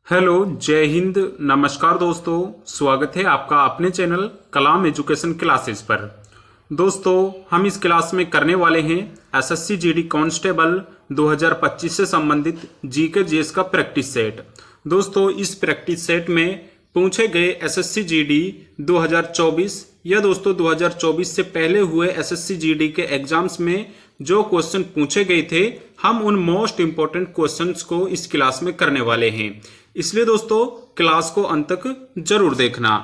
Hello, जय हिंद, नमस्कार दोस्तों। स्वागत है आपका अपने चैनल कलाम एजुकेशन क्लासेस पर। दोस्तों, हम इस क्लास में करने वाले हैं एसएससी जीडी कांस्टेबल 2025 से संबंधित जीके जीएस का प्रैक्टिस सेट। दोस्तों, इस प्रैक्टिस सेट में पूछे गए एसएससी जीडी 2024 या दोस्तों 2024 से पहले हुए एसएससी जीडी के एग्जाम्स में जो क्वेश्चन पूछे गए थे, हम उन मोस्ट इंपोर्टेंट क्वेश्चंस को इस क्लास में करने वाले हैं। इसलिए दोस्तों, क्लास को अंत तक जरूर देखना।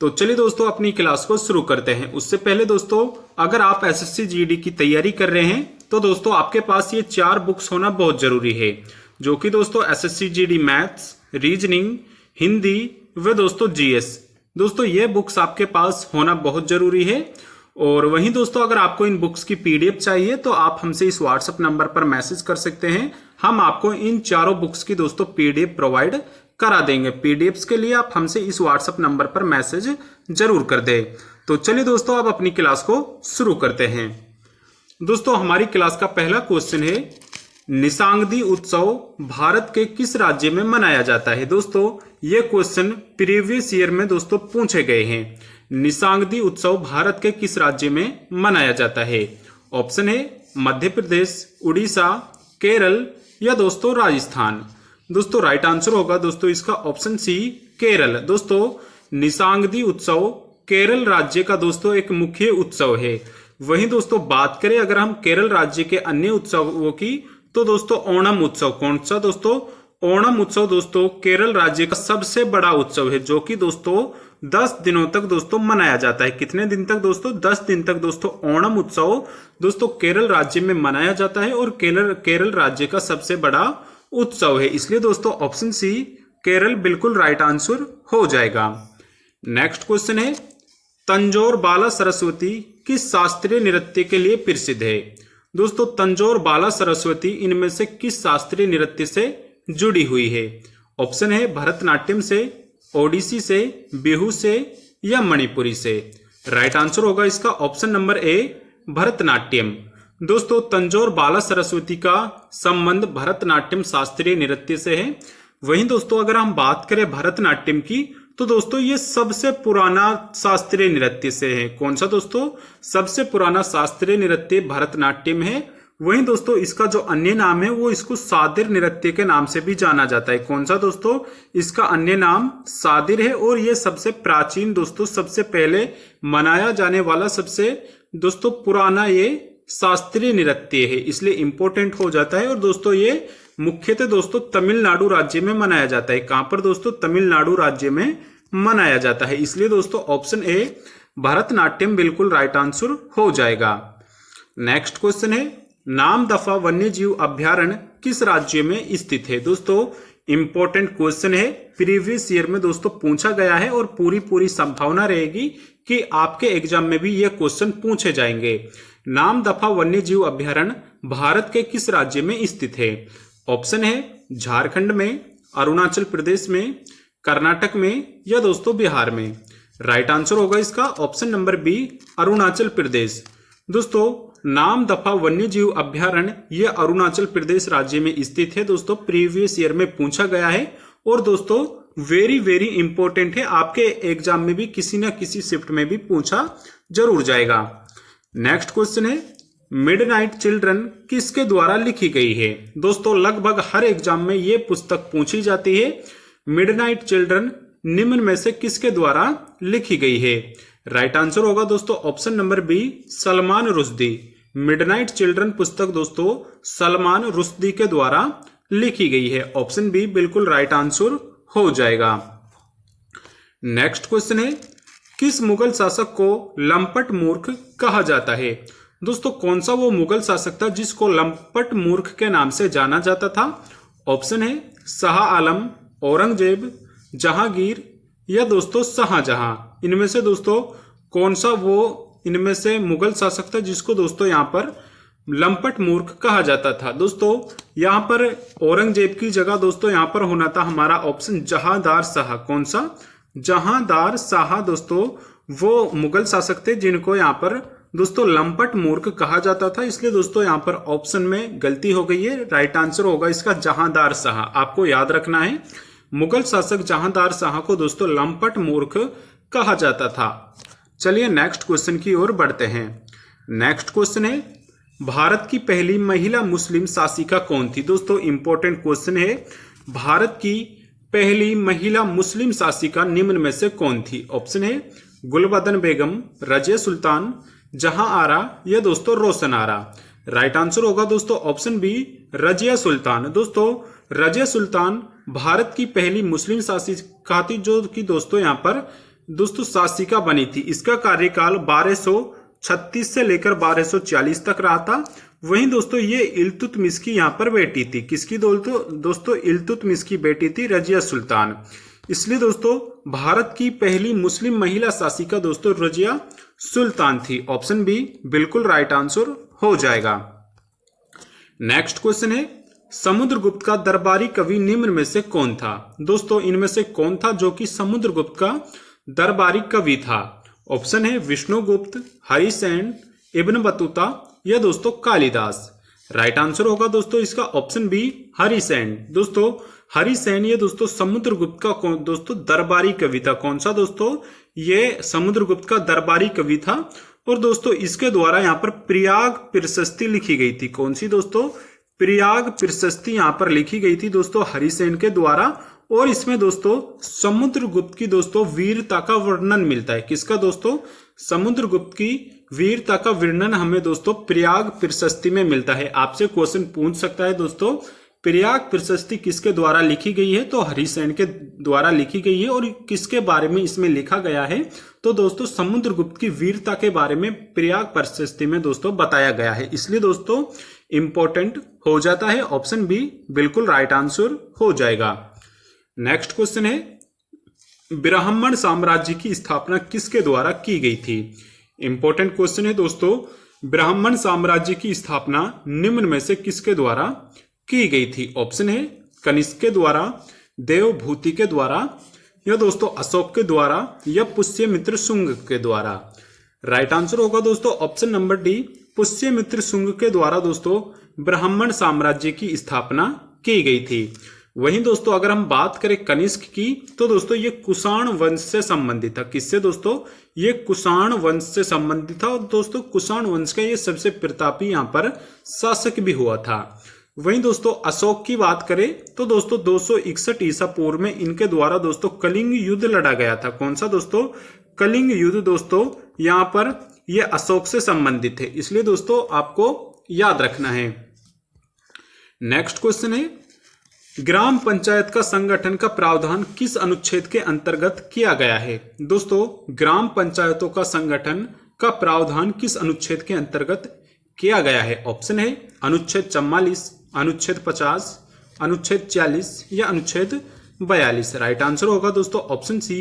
तो चलिए दोस्तों, अपनी क्लास को शुरू करते हैं। उससे पहले दोस्तों, अगर आप एसएससी जीडी की तैयारी कर रहे हैं तो दोस्तों आपके पास ये 4 बुक्स होना बहुत जरूरी है, जो कि दोस्तों SSC GD maths, reasoning, Hindi व दोस्तों जीएस। दोस्तों, ये बुक्स आपके पास होना बहुत जरूरी है। और वहीं दोस्तों, अगर आपको इन बुक्स की पीडीएफ चाहिए तो आप हमसे इस व्हाट्सएप नंबर पर मैसेज कर सकते हैं। हम आपको इन चारों बुक्स की दोस्तों पीडीएफ प्रोवाइड करा देंगे। पीडीएफ्स के लिए आप हमसे इस व्हाट्सएप नंबर पर मैसेज जरूर कर दें। तो चलिए दोस्तों, अब अपनी क्लास को शुरू करते हैं। दोस्तों, हमारी क्लास का पहला क्वेश्चन है, निशांगदी उत्सव भारत के किस राज्य में मनाया जाता है। दोस्तों, ये क्वेश्चन प्रीवियस ईयर में दोस्तों पूछे गए हैं। निशांगदी उत्सव भारत के किस राज्य में मनाया जाता है। ऑप्शन है मध्य प्रदेश, उड़ीसा, केरल या दोस्तों राजस्थान। दोस्तों, राइट आंसर होगा दोस्तों इसका ऑप्शन सी, केरल। दोस्तों, निशांगदी उत्सव केरल राज्य का दोस्तों एक मुख्य उत्सव है। वहीं दोस्तों बात करें अगर हम केरल राज्य के अन्य उत्सवों की, तो दोस्तों ओणम उत्सव, कौन सा दोस्तों, ओणम उत्सव दोस्तों केरल राज्य का सबसे बड़ा उत्सव है, जो कि दोस्तों 10 दिनों तक दोस्तों मनाया जाता है। कितने दिन तक दोस्तों, 10 दिन तक दोस्तों ओणम उत्सव दोस्तों केरल राज्य में मनाया जाता है और केरल राज्य का सबसे बड़ा उत्सव है। इसलिए दोस्तों ऑप्शन सी, केरल बिल्कुल राइट आंसर हो जाएगा। नेक्स्ट क्वेश्चन है, तंजौर बाला सरस्वती किस शास्त्रीय नृत्य के लिए प्रसिद्ध है। दोस्तों, तंजौर बाला सरस्वती इनमें से किस शास्त्रीय नृत्य से जुड़ी हुई है। ऑप्शन है भरतनाट्यम से, ओडिसी से, बिहू से या मणिपुरी से। राइट आंसर होगा इसका ऑप्शन नंबर ए, भरतनाट्यम। दोस्तों, तंजौर बाला सरस्वती का संबंध भरतनाट्यम शास्त्रीय नृत्य से है। वहीं दोस्तों अगर हम बात करें भरतनाट्यम की, तो दोस्तों ये सबसे पुराना शास्त्रीय नृत्य से है। कौन सा दोस्तों, सबसे पुराना शास्त्रीय नृत्य भरतनाट्यम है। वहीं दोस्तों इसका जो अन्य नाम है वो इसको सादिर नृत्य के नाम से भी जाना जाता है। कौन सा दोस्तों, इसका अन्य नाम सादिर है। और ये सबसे प्राचीन दोस्तों, सबसे पहले मनाया जाने वाला सबसे दोस्तों पुराना ये शास्त्रीय नृत्य है, इसलिए इंपॉर्टेंट हो जाता है। और दोस्तों ये मुख्यतः दोस्तों तमिलनाडु राज्य में मनाया जाता है। कहां पर दोस्तों, तमिलनाडु राज्य में मनाया जाता है। इसलिए दोस्तों ऑप्शन ए, भरतनाट्यम बिल्कुल राइट आंसर हो जाएगा। नेक्स्ट क्वेश्चन है, नामदफा वन्यजीव अभ्यारण्य किस राज्य में स्थित है। दोस्तों, इंपॉर्टेंट क्वेश्चन है, प्रीवियस ईयर में दोस्तों पूछा गया है और पूरी संभावना रहेगी कि आपके एग्जाम में भी यह क्वेश्चन पूछे जाएंगे। नामदफा वन्यजीव अभ्यारण्य भारत के किस राज्य में स्थित है। ऑप्शन है झारखंड में, अरुणाचल प्रदेश में, कर्नाटक में या दोस्तों बिहार में। राइट आंसर होगा इसका option number B, Arunachal Pradesh. दोस्तों, नामदफा वन्यजीव अभ्यारण्य यह अरुणाचल प्रदेश राज्य में स्थित है। दोस्तों, प्रीवियस ईयर में पूछा गया है और दोस्तों वेरी इंपॉर्टेंट है, आपके एग्जाम में भी किसी न किसी शिफ्ट में भी पूछा जरूर जाएगा। नेक्स्ट क्वेश्चन है, मिडनाइट चिल्ड्रन किसके द्वारा लिखी गई है। दोस्तों, लगभग हर एग्जाम में यह पुस्तक पूछी जाती है। मिडनाइट चिल्ड्रन निम्न में से किसके द्वारा लिखी गई है। राइट आंसर होगा दोस्तों option number B, Salman Rushdie. Midnight children पुस्तक दोस्तों सलमान रुश्दी के द्वारा लिखी गई है। ऑप्शन बी बिल्कुल राइट आंसर हो जाएगा। नेक्स्ट क्वेश्चन है, किस मुगल शासक को लंपट मूर्ख कहा जाता है। दोस्तों, कौन सा वो मुगल शासक था जिसको लंपट मूर्ख के नाम से जाना जाता था। ऑप्शन है शाह आलम, औरंगजेब, जहांगीर या दोस्तों शाहजहां। इनमें से दोस्तों कौन सा वो इनमें से मुगल शासक था जिसको दोस्तों यहां पर लंपट मूर्ख कहा जाता था। दोस्तों, यहां पर औरंगजेब की जगह दोस्तों यहां पर होना था हमारा ऑप्शन जहांदार शाह। कौन सा, जहांदार शाह दोस्तों वो मुगल शासक थे जिनको यहां पर दोस्तों लंपट मूर्ख कहा जाता था। इसलिए दोस्तों यहां पर ऑप्शन में गलती हो गई है। राइट आंसर होगा इसका जहांदार शाह। आपको याद रखना है, मुगल शासक जहांदार शाह को दोस्तों लंपट मूर्ख कहा जाता था। चलिए नेक्स्ट क्वेश्चन की ओर बढ़ते हैं। नेक्स्ट क्वेश्चन है, भारत की पहली महिला मुस्लिम शासिका कौन थी? दोस्तों इंपॉर्टेंट क्वेश्चन है, भारत की पहली महिला मुस्लिम शासिका निम्न में से कौन थी? ऑप्शन है गुलबदन बेगम, रजिया सुल्तान, जहां आरा या दोस्तों रोशन आरा। राइट आंसर होगा दोस्तों ऑप्शन बी, रजिया सुल्तान। दोस्तों रजिया सुल्तान भारत की पहली मुस्लिम शासिका थी जो कि दोस्तों यहाँ पर दोस्तों शासिका बनी थी। इसका कार्यकाल 1236 से लेकर 1240 तक रहा था। वहीं दोस्तों ये इल्तुतमिश की यहाँ पर बेटी थी। किसकी दोस्तों इल्तुतमिश की बेटी थी रजिया सुल्तान। इसलिए दोस्तों भारत की पहली मुस्लिम महिला शासिका दोस्तों रजिया सुल्तान थी। ऑप्शन बी बिल्कुल राइट आंसर हो जाएगा। नेक्स्ट क्वेश्चन है, समुद्रगुप्त का दरबारी कवि निम्न में से कौन था? दोस्तों इनमें से कौन था जो कि समुद्रगुप्त का दरबारी कवि था? ऑप्शन है विष्णुगुप्त, हरिसेन, इब्न बतूता या दोस्तों कालिदास। राइट आंसर होगा दोस्तों इसका ऑप्शन बी, हरिसेन। दोस्तों हरिसेन ये दोस्तों समुद्रगुप्त का दोस्तों दरबारी कवि था। कौन सा दोस्तों? ये समुद्रगुप्त का दरबारी कवि था। और दोस्तों इसके द्वारा यहाँ पर प्रयाग प्रशस्ति लिखी गई थी। कौन सी दोस्तों? प्रयाग प्रशस्ति यहाँ पर लिखी गई थी दोस्तों हरिसेन के द्वारा। और इसमें दोस्तों समुद्रगुप्त की दोस्तों वीरता का वर्णन मिलता है। किसका दोस्तों? समुद्रगुप्त की वीरता का वर्णन हमें दोस्तों प्रयाग प्रशस्ति में मिलता है। आपसे क्वेश्चन पूछ सकता है दोस्तों प्रयाग प्रशस्ति किसके द्वारा लिखी गई है? तो हरिसेन के द्वारा लिखी गई है। और किसके बारे में इसमें लिखा गया है? तो दोस्तों समुद्रगुप्त की वीरता के बारे में प्रयाग प्रशस्ति में दोस्तों बताया गया है। इसलिए दोस्तों इंपॉर्टेंट हो जाता है। ऑप्शन बी बिल्कुल राइट आंसर हो जाएगा। नेक्स्ट क्वेश्चन है, ब्राह्मण साम्राज्य की स्थापना किसके द्वारा की गई थी? इंपॉर्टेंट क्वेश्चन है दोस्तों, ब्राह्मण साम्राज्य की स्थापना निम्न में से किसके द्वारा की गई थी? ऑप्शन है कनिष्क के द्वारा, देवभूति के द्वारा या दोस्तों अशोक के द्वारा या पुष्यमित्र शुंग के द्वारा। राइट आंसर होगा दोस्तों option number D, Pushyamitra Shunga के द्वारा दोस्तों ब्राह्मण साम्राज्य की स्थापना की गई थी। वहीं दोस्तों अगर हम बात करें कनिष्क की तो दोस्तों ये कुषाण वंश से संबंधित था। किससे दोस्तों? ये कुषाण वंश से संबंधित था। और दोस्तों कुषाण वंश का ये सबसे प्रतापी यहाँ पर शासक भी हुआ था। वहीं दोस्तों अशोक की बात करें तो दोस्तों 261 ईसा पूर्व में इनके द्वारा दोस्तों कलिंग युद्ध लड़ा गया था। कौन सा दोस्तों? कलिंग युद्ध दोस्तों यहाँ पर ये अशोक से संबंधित है। इसलिए दोस्तों आपको याद रखना है। नेक्स्ट क्वेश्चन है, ग्राम पंचायत का संगठन का प्रावधान किस अनुच्छेद के अंतर्गत किया गया है? दोस्तों ग्राम पंचायतों का संगठन का प्रावधान किस अनुच्छेद के अंतर्गत किया गया है? ऑप्शन है अनुच्छेद 44, अनुच्छेद 50, अनुच्छेद 40 या अनुच्छेद 42। राइट आंसर होगा दोस्तों ऑप्शन सी,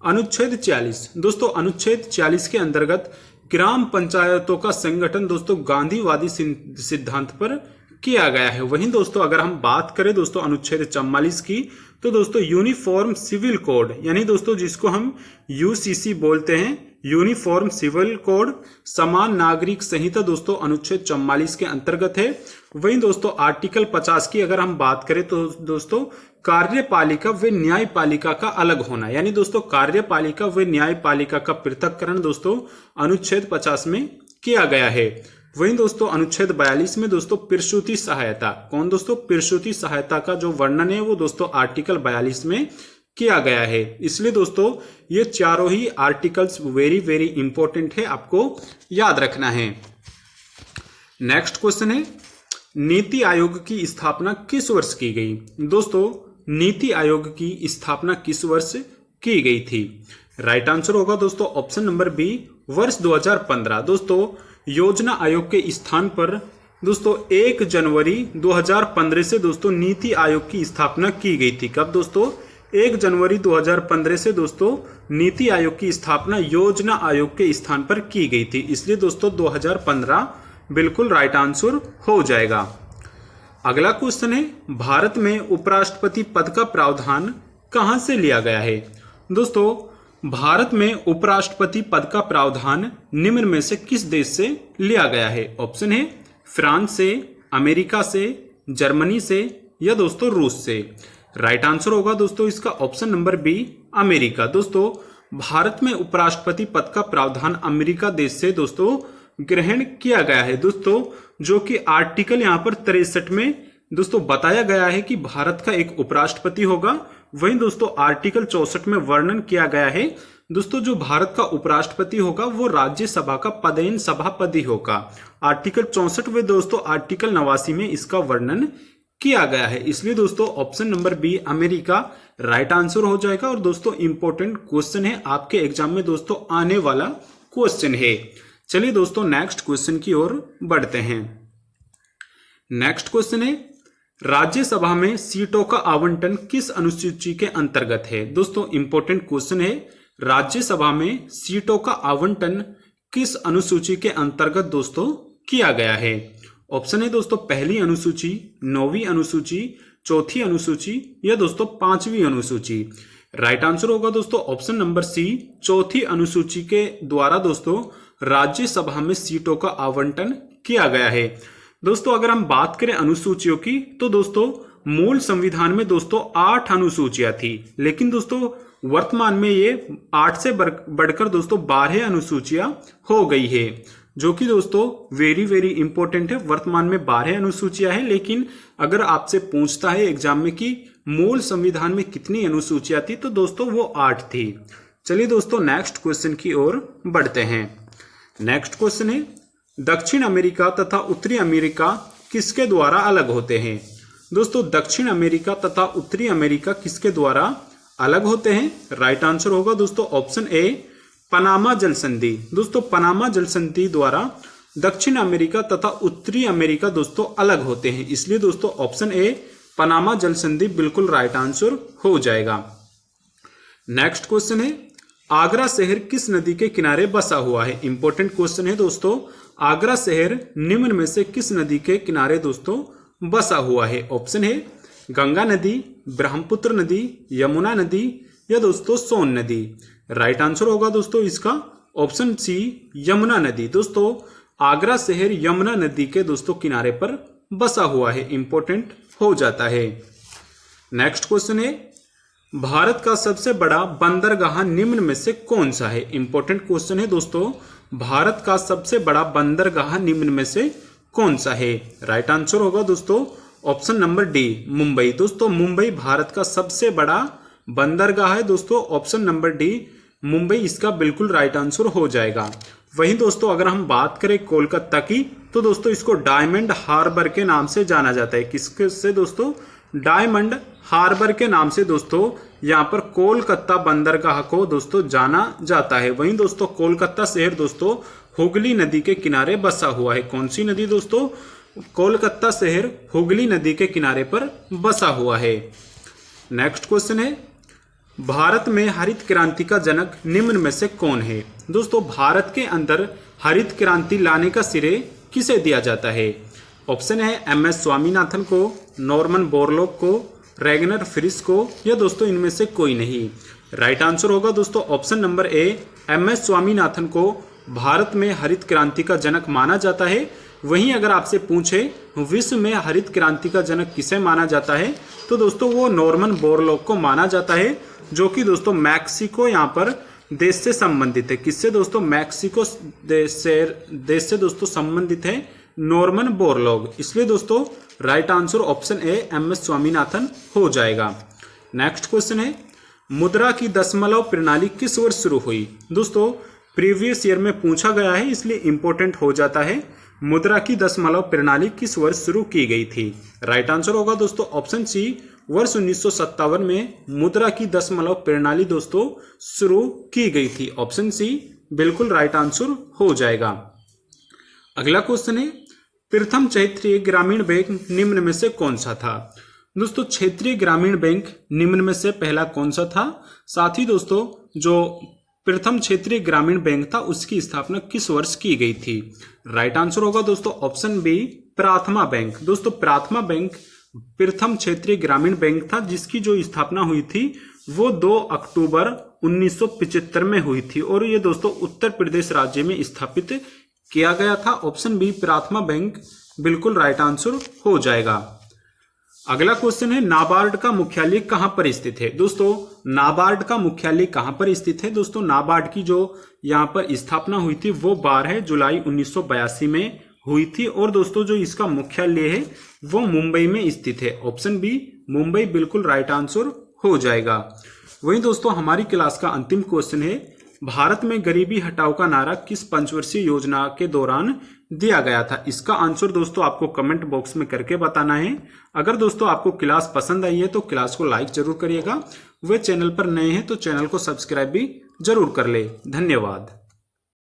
अनुच्छेद 40। दोस्तों अनुच्छेद 40 के अंतर्गत ग्राम पंचायतों का संगठन दोस्तों गांधीवादी सिद्धांत पर किया गया है। वहीं दोस्तों अगर हम बात करें दोस्तों अनुच्छेद 44 की तो दोस्तों यूनिफॉर्म सिविल कोड यानी दोस्तों जिसको हम यूसीसी बोलते हैं, यूनिफॉर्म सिविल कोड, समान नागरिक संहिता दोस्तों अनुच्छेद 44 के अंतर्गत है। वहीं दोस्तों आर्टिकल 50 की अगर हम बात करें तो दोस्तों कार्यपालिका व न्यायपालिका का अलग होना, यानी दोस्तों कार्यपालिका व न्यायपालिका का पृथक्करण दोस्तों अनुच्छेद 50 में किया गया है। वहीं दोस्तों अनुच्छेद 42 में दोस्तों प्रसूति सहायता, कौन दोस्तों? प्रसूति सहायता का जो वर्णन है वो दोस्तों आर्टिकल 42 में किया गया है। इसलिए दोस्तों ये चारों ही आर्टिकल्स वेरी वेरी इंपॉर्टेंट है, आपको याद रखना है। नेक्स्ट क्वेश्चन है, नीति आयोग की स्थापना किस वर्ष की गई? दोस्तों नीति आयोग की स्थापना किस वर्ष की गई थी? राइट आंसर होगा दोस्तों ऑप्शन नंबर बी, वर्ष 2015। दोस्तों योजना आयोग के स्थान पर दोस्तों 1 जनवरी 2015 से दोस्तों नीति आयोग की स्थापना की गई थी। कब दोस्तों? 1 जनवरी 2015 से दोस्तों नीति आयोग की स्थापना योजना आयोग के स्थान पर की गई थी। इसलिए दोस्तों 2015 बिल्कुल राइट आंसर हो जाएगा। अगला क्वेश्चन है, भारत में उपराष्ट्रपति पद का प्रावधान कहां से लिया गया है? दोस्तों भारत में उपराष्ट्रपति पद का प्रावधान निम्न में से किस देश से लिया गया है? ऑप्शन है फ्रांस से, अमेरिका से, जर्मनी से या दोस्तों रूस से। राइट आंसर होगा दोस्तों इसका ऑप्शन नंबर बी अमेरिका। दोस्तों भारत में उपराष्ट्रपति पद का प्रावधान अमेरिका देश से दोस्तों ग्रहण किया गया है दोस्तों, जो कि आर्टिकल यहाँ पर 63 में दोस्तों बताया गया है कि भारत का एक उपराष्ट्रपति होगा। वहीं दोस्तों आर्टिकल 64 में वर्णन किया गया है दोस्तों जो भारत का उपराष्ट्रपति होगा वो राज्यसभा का पदेन सभापति होगा। आर्टिकल 64 व दोस्तों आर्टिकल 89 में इसका वर्णन किया गया है। इसलिए दोस्तों option number B America right answer हो जाएगा। और दोस्तों इंपॉर्टेंट क्वेश्चन है, आपके एग्जाम में दोस्तों आने वाला क्वेश्चन है। चलिए दोस्तों नेक्स्ट क्वेश्चन की ओर बढ़ते हैं। नेक्स्ट क्वेश्चन है राज्यसभा में सीटों का आवंटन किस अनुसूची के अंतर्गत है। दोस्तों इंपॉर्टेंट क्वेश्चन है, राज्यसभा में सीटों का आवंटन किस अनुसूची के अंतर्गत दोस्तों किया गया है। ऑप्शन है दोस्तों पहली अनुसूची, 9वीं अनुसूची, चौथी अनुसूची या दोस्तों 5वीं अनुसूची। राइट आंसर होगा दोस्तों ऑप्शन नंबर सी, चौथी अनुसूची के द्वारा दोस्तों राज्यसभा में सीटों का आवंटन किया गया है। दोस्तों अगर हम बात करें अनुसूचियों की तो दोस्तों मूल संविधान में दोस्तों 8 अनुसूचियां थी, लेकिन दोस्तों वर्तमान में ये 8 से बढ़कर दोस्तों 12 अनुसूचियां हो गई है, जो कि दोस्तों वेरी इंपॉर्टेंट है। वर्तमान में 12 अनुसूचियां हैं, लेकिन अगर आपसे पूछता है एग्जाम में कि मूल संविधान में कितनी अनुसूचियां थी तो दोस्तों वो 8 थी। चलिए दोस्तों नेक्स्ट क्वेश्चन की ओर बढ़ते हैं। नेक्स्ट क्वेश्चन है दक्षिण अमेरिका तथा उत्तरी अमेरिका किसके द्वारा अलग होते हैं। दोस्तों दक्षिण अमेरिका तथा उत्तरी अमेरिका किसके द्वारा अलग होते हैं। राइट आंसर होगा दोस्तों ऑप्शन ए पनामा जल संधि। दोस्तों पनामा जल संधि द्वारा दक्षिण अमेरिका तथा उत्तरी अमेरिका दोस्तों अलग होते हैं, इसलिए दोस्तों ऑप्शन ए पनामा जल संधि बिल्कुल राइट आंसर हो जाएगा। नेक्स्ट क्वेश्चन है आगरा शहर किस नदी के किनारे बसा हुआ है। इंपॉर्टेंट क्वेश्चन है दोस्तों, आगरा शहर निम्न में से किस नदी के किनारे दोस्तों बसा हुआ है। ऑप्शन है गंगा नदी, ब्रह्मपुत्र नदी, यमुना नदी या दोस्तों सोन नदी। राइट आंसर होगा दोस्तों इसका ऑप्शन सी यमुना नदी। दोस्तों आगरा शहर यमुना नदी के दोस्तों किनारे पर बसा हुआ है, इंपॉर्टेंट हो जाता है। नेक्स्ट क्वेश्चन है भारत का सबसे बड़ा बंदरगाह निम्न में से कौन सा है। इंपॉर्टेंट क्वेश्चन है दोस्तों, भारत का सबसे बड़ा बंदरगाह निम्न में से कौन सा है। राइट आंसर होगा दोस्तों ऑप्शन नंबर डी मुंबई। दोस्तों मुंबई भारत का सबसे बड़ा बंदरगाह है दोस्तों, ऑप्शन नंबर डी मुंबई इसका बिल्कुल राइट आंसर हो जाएगा। वहीं दोस्तों अगर हम बात करें कोलकाता की तो दोस्तों इसको डायमंड हार्बर के नाम से जाना जाता है। किसके से दोस्तों, डायमंड हार्बर के नाम से दोस्तों यहाँ पर कोलकाता बंदरगाह को दोस्तों जाना जाता है। वहीं दोस्तों कोलकाता शहर दोस्तों हुगली नदी के किनारे बसा हुआ है। कौन सी नदी दोस्तों, कोलकाता शहर हुगली नदी के किनारे पर बसा हुआ है। नेक्स्ट क्वेश्चन है भारत में हरित क्रांति का जनक निम्न में से कौन है। दोस्तों भारत के अंदर हरित क्रांति लाने का श्रेय किसे दिया जाता है। ऑप्शन है एमएस स्वामीनाथन को, नॉर्मन बोरलॉग को, रैगनर फ्रिस को या दोस्तों इनमें से कोई नहीं। राइट आंसर होगा दोस्तों option number A MS Swaminathan को भारत में हरित क्रांति का जनक माना जाता है। वहीं अगर आपसे पूछे विश्व में हरित क्रांति का जनक किसे माना जाता है तो दोस्तों वो नॉर्मन बोरलॉग को माना जाता है, जो कि दोस्तों मैक्सिको यहाँ पर देश से संबंधित है। किससे दोस्तों, मैक्सिको देश से दोस्तों संबंधित है नॉर्मन बोरलॉग। इसलिए दोस्तों right answer option A MS Swaminathan हो जाएगा। नेक्स्ट क्वेश्चन है मुद्रा की दशमलव प्रणाली किस वर्ष शुरू हुई। दोस्तों प्रीवियस ईयर में पूछा गया है, इसलिए इंपॉर्टेंट हो जाता है। मुद्रा की दशमलव प्रणाली किस वर्ष शुरू की गई थी। राइट आंसर होगा दोस्तों ऑप्शन सी वर्ष 1957 में मुद्रा की दशमलव प्रणाली दोस्तों शुरू की गई थी। ऑप्शन सी बिल्कुल राइट आंसर हो जाएगा। अगला क्वेश्चन है प्रथम क्षेत्रीय ग्रामीण बैंक निम्न में से कौन सा था। दोस्तों क्षेत्रीय ग्रामीण बैंक निम्न में से पहला कौन सा था, साथ ही दोस्तों जो प्रथम क्षेत्रीय ग्रामीण बैंक था उसकी स्थापना किस वर्ष की गई थी। राइट आंसर होगा दोस्तों ऑप्शन बी प्राथमा बैंक। दोस्तों प्राथमा बैंक प्रथम क्षेत्रीय ग्रामीण बैंक था, जिसकी जो स्थापना हुई थी वो 2 अक्टूबर 1975 में हुई थी और ये दोस्तों उत्तर प्रदेश राज्य में स्थापित किया गया था। ऑप्शन बी प्राथमा बैंक बिल्कुल राइट आंसर हो जाएगा। अगला क्वेश्चन है नाबार्ड का मुख्यालय कहां पर स्थित है। दोस्तों नाबार्ड का मुख्यालय कहां पर स्थित है। दोस्तों नाबार्ड की जो यहां पर स्थापना हुई थी वो 12 जुलाई 1982 में हुई थी और दोस्तों जो इसका मुख्यालय है वो मुंबई में स्थित है। ऑप्शन बी मुंबई बिल्कुल राइट आंसर हो जाएगा। वहीं दोस्तों हमारी क्लास का अंतिम क्वेश्चन है भारत में गरीबी हटाओ का नारा किस पंचवर्षीय योजना के दौरान दिया गया था। इसका आंसर दोस्तों आपको कमेंट बॉक्स में करके बताना है। अगर दोस्तों आपको क्लास पसंद आई है तो क्लास को लाइक जरूर करिएगा। वे चैनल पर नए हैं तो चैनल को सब्सक्राइब भी जरूर कर ले। धन्यवाद।